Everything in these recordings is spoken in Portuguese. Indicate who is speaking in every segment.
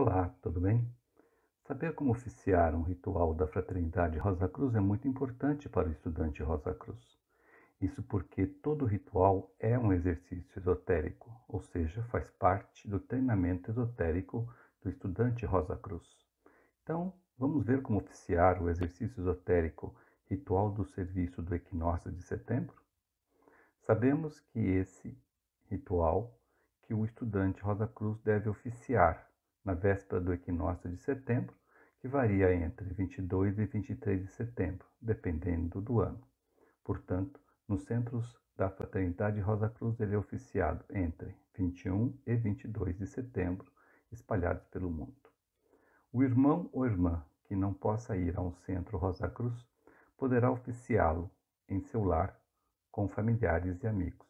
Speaker 1: Olá, tudo bem? Saber como oficiar um ritual da Fraternidade Rosa Cruz é muito importante para o estudante Rosa Cruz. Isso porque todo ritual é um exercício esotérico, ou seja, faz parte do treinamento esotérico do estudante Rosa Cruz. Então, vamos ver como oficiar o exercício esotérico Ritual do Serviço do Equinócio de Setembro? Sabemos que esse ritual que o estudante Rosa Cruz deve oficiar na véspera do equinócio de setembro, que varia entre 22 e 23 de setembro, dependendo do ano. Portanto, nos centros da Fraternidade Rosa Cruz ele é oficiado entre 21 e 22 de setembro, espalhados pelo mundo. O irmão ou irmã que não possa ir a um centro Rosa Cruz poderá oficiá-lo em seu lar com familiares e amigos,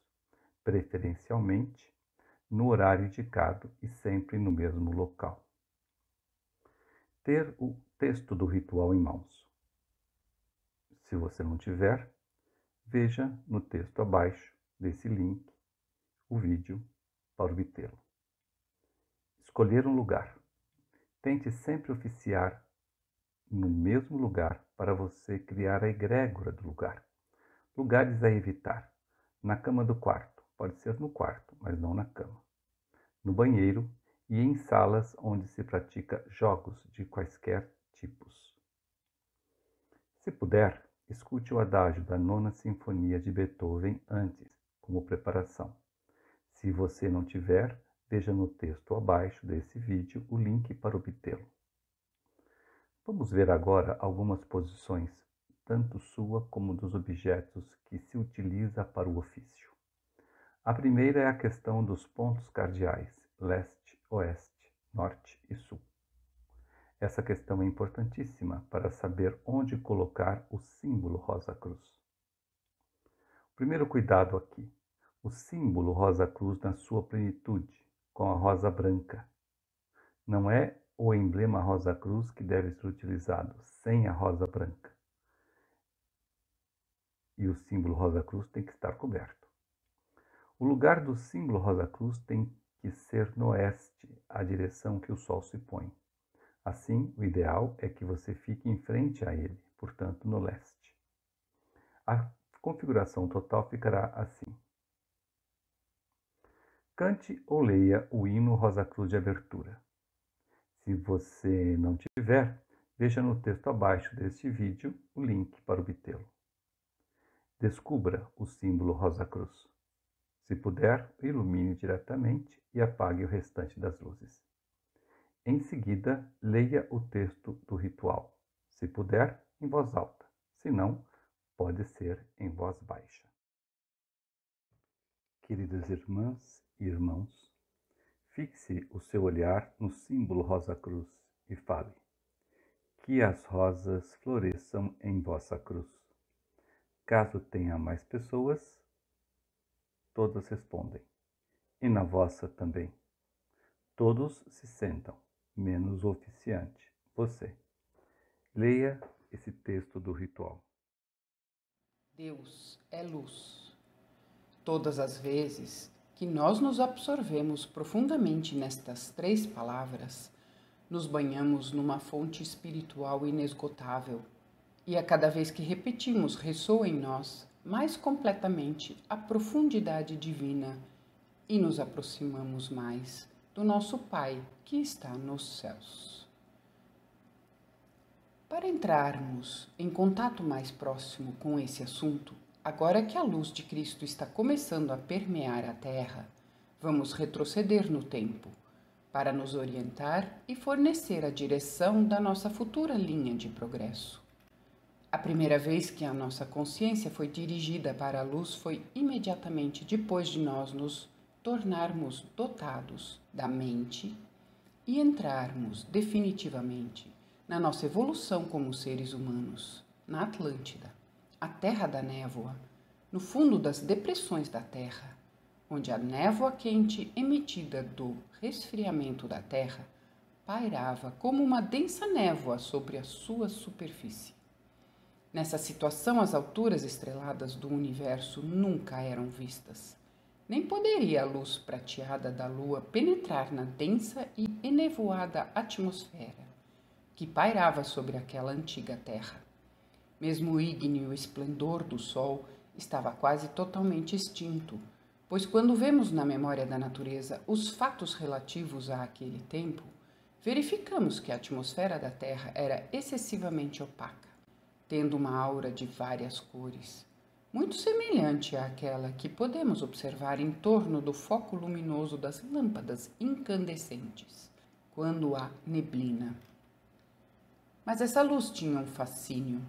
Speaker 1: preferencialmente no horário indicado e sempre no mesmo local. Ter o texto do ritual em mãos. Se você não tiver, veja no texto abaixo desse link o vídeo para obtê-lo. Escolher um lugar. Tente sempre oficiar no mesmo lugar para você criar a egrégora do lugar. Lugares a evitar. Na cama do quarto. Pode ser no quarto, mas não na cama. No banheiro e em salas onde se pratica jogos de quaisquer tipos. Se puder, escute o adágio da Nona Sinfonia de Beethoven antes, como preparação. Se você não tiver, veja no texto abaixo desse vídeo o link para obtê-lo. Vamos ver agora algumas posições, tanto sua como dos objetos que se utiliza para o ofício. A primeira é a questão dos pontos cardeais, leste, oeste, norte e sul. Essa questão é importantíssima para saber onde colocar o símbolo Rosa Cruz. O primeiro cuidado aqui, o símbolo Rosa Cruz na sua plenitude, com a rosa branca. Não é o emblema Rosa Cruz que deve ser utilizado, sem a rosa branca. E o símbolo Rosa Cruz tem que estar coberto. O lugar do símbolo Rosa Cruz tem que ser no oeste, a direção que o sol se põe. Assim, o ideal é que você fique em frente a ele, portanto, no leste. A configuração total ficará assim. Cante ou leia o hino Rosa Cruz de abertura. Se você não tiver, veja no texto abaixo deste vídeo o link para obtê-lo. Descubra o símbolo Rosa Cruz. Se puder, ilumine diretamente e apague o restante das luzes. Em seguida, leia o texto do ritual. Se puder, em voz alta. Se não, pode ser em voz baixa. Queridas irmãs e irmãos, fixe o seu olhar no símbolo Rosa Cruz e fale: que as rosas floresçam em vossa cruz. Caso tenha mais pessoas, todas respondem. E na vossa também. Todos se sentam, menos o oficiante, você. Leia esse texto do ritual.
Speaker 2: Deus é luz. Todas as vezes que nós nos absorvemos profundamente nestas três palavras, nos banhamos numa fonte espiritual inesgotável, e a cada vez que repetimos, ressoa em nós mais completamente a profundidade divina e nos aproximamos mais do nosso Pai que está nos céus. Para entrarmos em contato mais próximo com esse assunto, agora que a luz de Cristo está começando a permear a Terra, vamos retroceder no tempo para nos orientar e fornecer a direção da nossa futura linha de progresso. A primeira vez que a nossa consciência foi dirigida para a luz foi imediatamente depois de nós nos tornarmos dotados da mente e entrarmos definitivamente na nossa evolução como seres humanos, na Atlântida, a terra da névoa, no fundo das depressões da Terra, onde a névoa quente emitida do resfriamento da Terra pairava como uma densa névoa sobre a sua superfície. Nessa situação, as alturas estreladas do universo nunca eram vistas. Nem poderia a luz prateada da lua penetrar na densa e enevoada atmosfera que pairava sobre aquela antiga terra. Mesmo o ígneo esplendor do sol estava quase totalmente extinto, pois quando vemos na memória da natureza os fatos relativos àquele tempo, verificamos que a atmosfera da Terra era excessivamente opaca, tendo uma aura de várias cores, muito semelhante àquela que podemos observar em torno do foco luminoso das lâmpadas incandescentes, quando há neblina. Mas essa luz tinha um fascínio.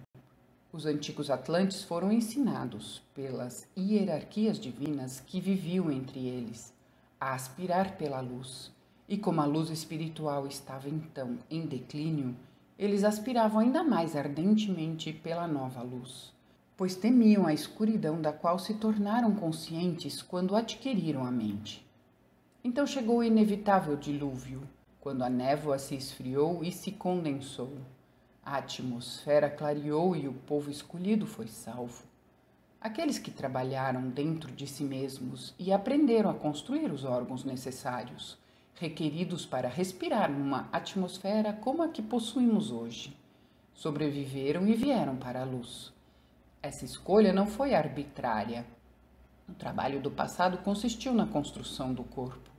Speaker 2: Os antigos Atlantes foram ensinados pelas hierarquias divinas que viviam entre eles a aspirar pela luz, e como a luz espiritual estava então em declínio, eles aspiravam ainda mais ardentemente pela nova luz, pois temiam a escuridão da qual se tornaram conscientes quando adquiriram a mente. Então chegou o inevitável dilúvio, quando a névoa se esfriou e se condensou. A atmosfera clareou e o povo escolhido foi salvo. Aqueles que trabalharam dentro de si mesmos e aprenderam a construir os órgãos necessários, requeridos para respirar numa atmosfera como a que possuímos hoje, sobreviveram e vieram para a luz. Essa escolha não foi arbitrária. O trabalho do passado consistiu na construção do corpo.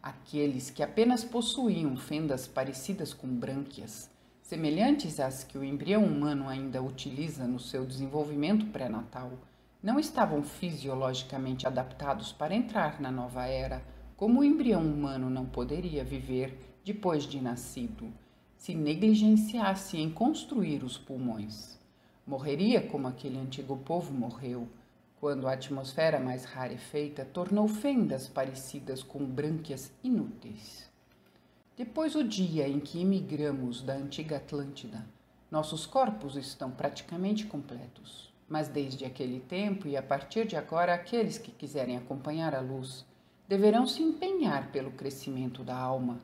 Speaker 2: Aqueles que apenas possuíam fendas parecidas com brânquias, semelhantes às que o embrião humano ainda utiliza no seu desenvolvimento pré-natal, não estavam fisiologicamente adaptados para entrar na nova era, como o embrião humano não poderia viver depois de nascido, se negligenciasse em construir os pulmões. Morreria como aquele antigo povo morreu, quando a atmosfera mais rarefeita tornou fendas parecidas com brânquias inúteis. Depois do dia em que imigramos da antiga Atlântida, nossos corpos estão praticamente completos. Mas desde aquele tempo e a partir de agora, aqueles que quiserem acompanhar a luz deverão se empenhar pelo crescimento da alma.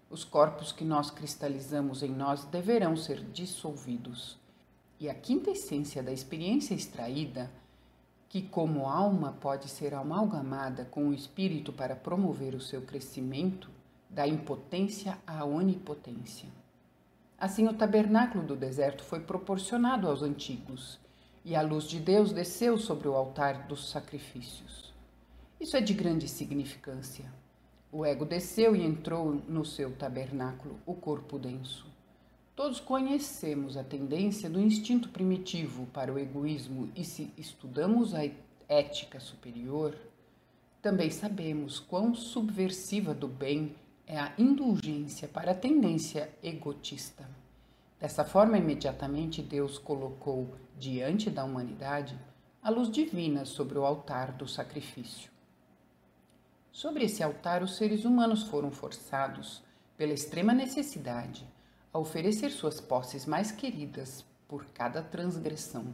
Speaker 2: Os corpos que nós cristalizamos em nós deverão ser dissolvidos. E a quinta essência da experiência extraída, que como alma pode ser amalgamada com o espírito para promover o seu crescimento, da impotência à onipotência. Assim, o tabernáculo do deserto foi proporcionado aos antigos, e a luz de Deus desceu sobre o altar dos sacrifícios. Isso é de grande significância. O ego desceu e entrou no seu tabernáculo, o corpo denso. Todos conhecemos a tendência do instinto primitivo para o egoísmo e, se estudamos a ética superior, também sabemos quão subversiva do bem é a indulgência para a tendência egotista. Dessa forma, imediatamente Deus colocou diante da humanidade a luz divina sobre o altar do sacrifício. Sobre esse altar, os seres humanos foram forçados, pela extrema necessidade, a oferecer suas posses mais queridas por cada transgressão,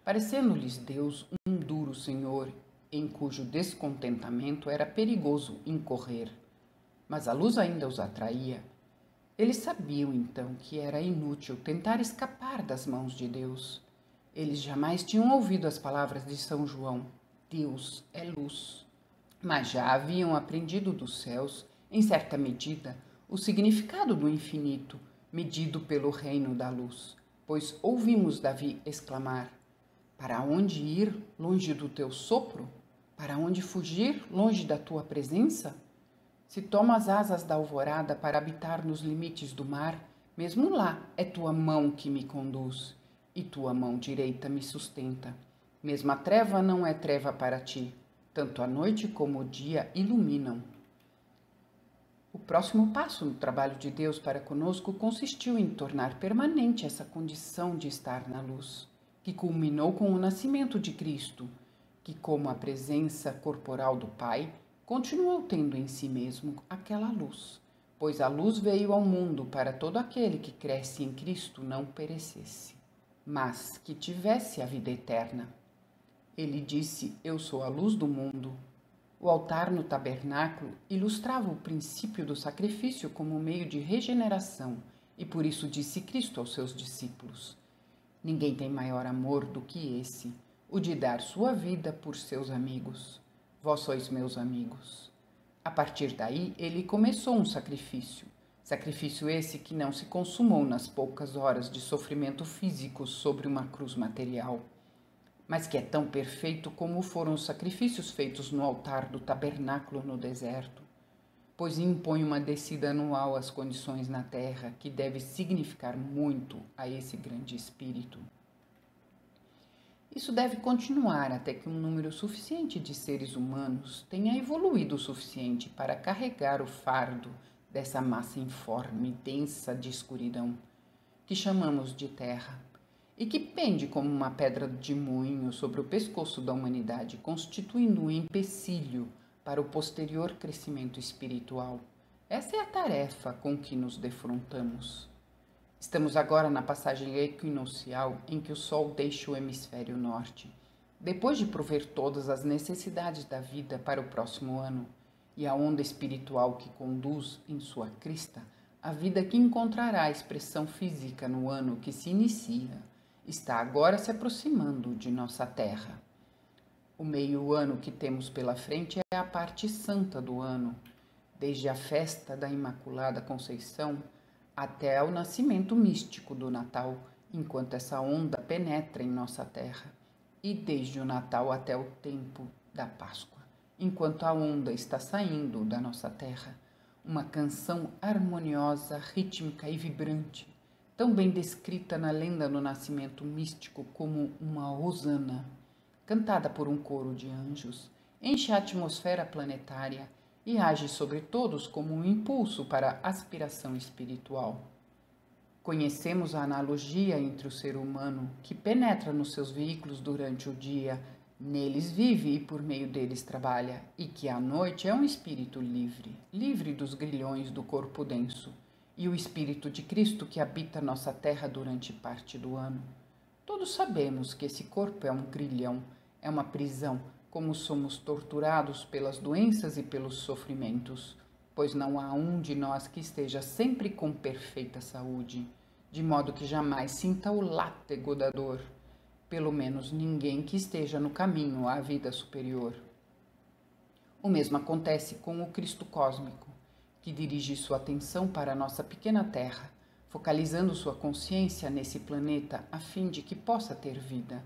Speaker 2: parecendo-lhes Deus um duro senhor em cujo descontentamento era perigoso incorrer. Mas a luz ainda os atraía. Eles sabiam então que era inútil tentar escapar das mãos de Deus. Eles jamais tinham ouvido as palavras de São João: Deus é luz. Mas já haviam aprendido dos céus, em certa medida, o significado do infinito, medido pelo reino da luz. Pois ouvimos Davi exclamar: para onde ir longe do teu sopro? Para onde fugir longe da tua presença? Se tomo as asas da alvorada para habitar nos limites do mar, mesmo lá é tua mão que me conduz, e tua mão direita me sustenta. Mesmo a treva não é treva para ti, tanto a noite como o dia iluminam. O próximo passo no trabalho de Deus para conosco consistiu em tornar permanente essa condição de estar na luz, que culminou com o nascimento de Cristo, que, como a presença corporal do Pai, continuou tendo em si mesmo aquela luz, pois a luz veio ao mundo para todo aquele que cresce em Cristo não perecesse, mas que tivesse a vida eterna. Ele disse: eu sou a luz do mundo. O altar no tabernáculo ilustrava o princípio do sacrifício como meio de regeneração, e por isso disse Cristo aos seus discípulos: ninguém tem maior amor do que esse, o de dar sua vida por seus amigos. Vós sois meus amigos. A partir daí, ele começou um sacrifício, Sacrifício esse que não se consumou nas poucas horas de sofrimento físico sobre uma cruz material, mas que é tão perfeito como foram os sacrifícios feitos no altar do tabernáculo no deserto, pois impõe uma descida anual às condições na terra que deve significar muito a esse grande espírito. Isso deve continuar até que um número suficiente de seres humanos tenha evoluído o suficiente para carregar o fardo dessa massa informe e densa de escuridão, que chamamos de terra, e que pende como uma pedra de moinho sobre o pescoço da humanidade, constituindo um empecilho para o posterior crescimento espiritual. Essa é a tarefa com que nos defrontamos. Estamos agora na passagem equinocial em que o Sol deixa o hemisfério norte, depois de prover todas as necessidades da vida para o próximo ano, e a onda espiritual que conduz em sua crista a vida que encontrará expressão física no ano que se inicia, está agora se aproximando de nossa Terra. O meio-ano que temos pela frente é a parte santa do ano, desde a festa da Imaculada Conceição até o nascimento místico do Natal, enquanto essa onda penetra em nossa terra, e desde o Natal até o tempo da Páscoa, enquanto a onda está saindo da nossa terra, uma canção harmoniosa, rítmica e vibrante, tão bem descrita na lenda do nascimento místico como uma hosana, cantada por um coro de anjos, enche a atmosfera planetária e age sobre todos como um impulso para a aspiração espiritual. Conhecemos a analogia entre o ser humano, que penetra nos seus veículos durante o dia, neles vive e por meio deles trabalha, e que à noite é um espírito livre, livre dos grilhões do corpo denso, e o Espírito de Cristo que habita nossa terra durante parte do ano. Todos sabemos que esse corpo é um grilhão, é uma prisão, como somos torturados pelas doenças e pelos sofrimentos, pois não há um de nós que esteja sempre com perfeita saúde, de modo que jamais sinta o látego da dor, pelo menos ninguém que esteja no caminho à vida superior. O mesmo acontece com o Cristo cósmico, que dirige sua atenção para a nossa pequena Terra, focalizando sua consciência nesse planeta a fim de que possa ter vida.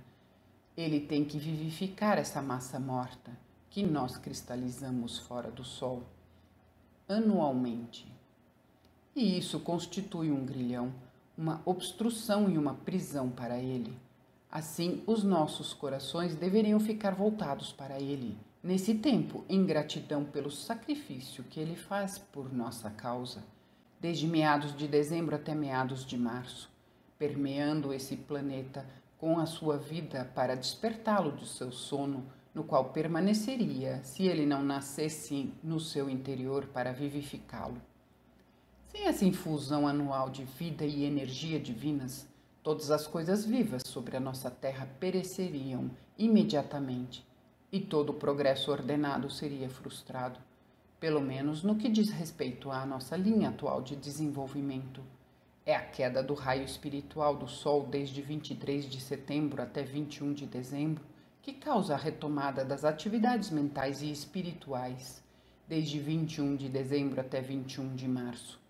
Speaker 2: Ele tem que vivificar essa massa morta que nós cristalizamos fora do Sol, anualmente. E isso constitui um grilhão, uma obstrução e uma prisão para ele. Assim, os nossos corações deveriam ficar voltados para ele, nesse tempo, em gratidão pelo sacrifício que ele faz por nossa causa, desde meados de dezembro até meados de março, permeando esse planeta com a sua vida para despertá-lo do seu sono, no qual permaneceria se ele não nascesse no seu interior para vivificá-lo. Sem essa infusão anual de vida e energia divinas, todas as coisas vivas sobre a nossa terra pereceriam imediatamente e todo o progresso ordenado seria frustrado, pelo menos no que diz respeito à nossa linha atual de desenvolvimento. É a queda do raio espiritual do Sol desde 23 de setembro até 21 de dezembro que causa a retomada das atividades mentais e espirituais desde 21 de dezembro até 21 de março.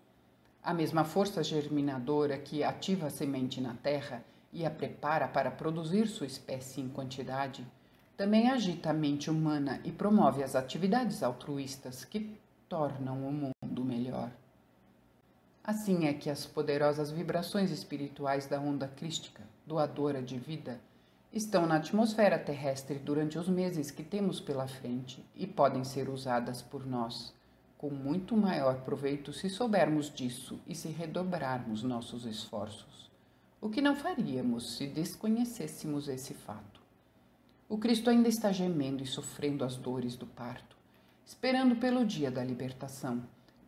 Speaker 2: A mesma força germinadora que ativa a semente na terra e a prepara para produzir sua espécie em quantidade, também agita a mente humana e promove as atividades altruístas que tornam o mundo melhor. Assim é que as poderosas vibrações espirituais da onda crística, doadora de vida, estão na atmosfera terrestre durante os meses que temos pela frente e podem ser usadas por nós, com muito maior proveito se soubermos disso e se redobrarmos nossos esforços, o que não faríamos se desconhecêssemos esse fato. O Cristo ainda está gemendo e sofrendo as dores do parto, esperando pelo dia da libertação,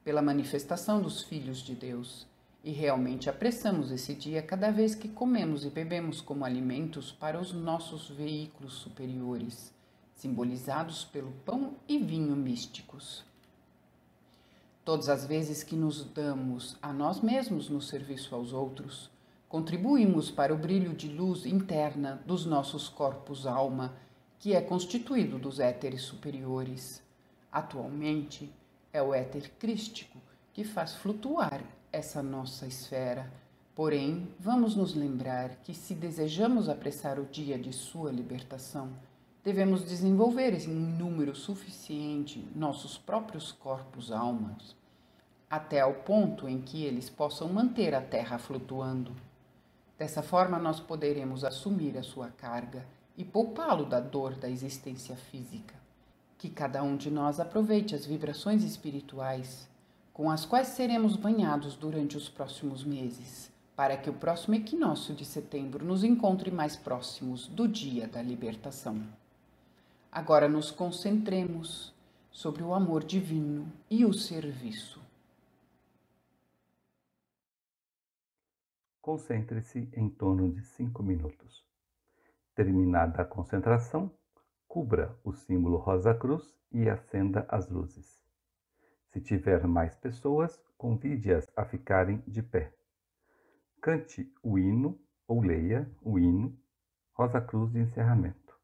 Speaker 2: pela manifestação dos filhos de Deus, e realmente apressamos esse dia cada vez que comemos e bebemos como alimentos para os nossos veículos superiores, simbolizados pelo pão e vinho místicos. Todas as vezes que nos damos a nós mesmos no serviço aos outros, contribuímos para o brilho de luz interna dos nossos corpos-alma, que é constituído dos éteres superiores. Atualmente, é o éter crístico que faz flutuar essa nossa esfera. Porém, vamos nos lembrar que, se desejamos apressar o dia de sua libertação, devemos desenvolver em número suficiente nossos próprios corpos-almas, até ao ponto em que eles possam manter a Terra flutuando. Dessa forma, nós poderemos assumir a sua carga e poupá-lo da dor da existência física. Que cada um de nós aproveite as vibrações espirituais com as quais seremos banhados durante os próximos meses, para que o próximo equinócio de setembro nos encontre mais próximos do dia da libertação. Agora nos concentremos sobre o amor divino e o serviço.
Speaker 1: Concentre-se em torno de 5 minutos. Terminada a concentração, cubra o símbolo Rosa Cruz e acenda as luzes. Se tiver mais pessoas, convide-as a ficarem de pé. Cante o hino ou leia o hino Rosa Cruz de encerramento.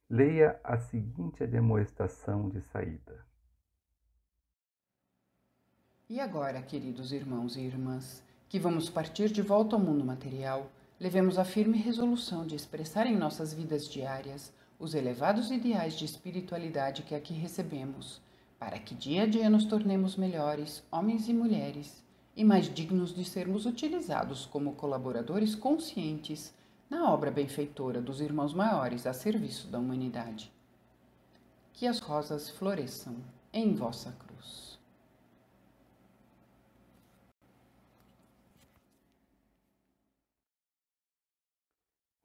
Speaker 1: Leia a seguinte admoestação de saída.
Speaker 2: E agora, queridos irmãos e irmãs, que vamos partir de volta ao mundo material, levemos a firme resolução de expressar em nossas vidas diárias os elevados ideais de espiritualidade que aqui recebemos, para que dia a dia nos tornemos melhores homens e mulheres e mais dignos de sermos utilizados como colaboradores conscientes na obra benfeitora dos irmãos maiores a serviço da humanidade. Que as rosas floresçam em vossa cruz.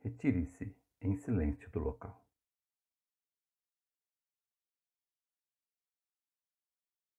Speaker 1: Retire-se em silêncio do local.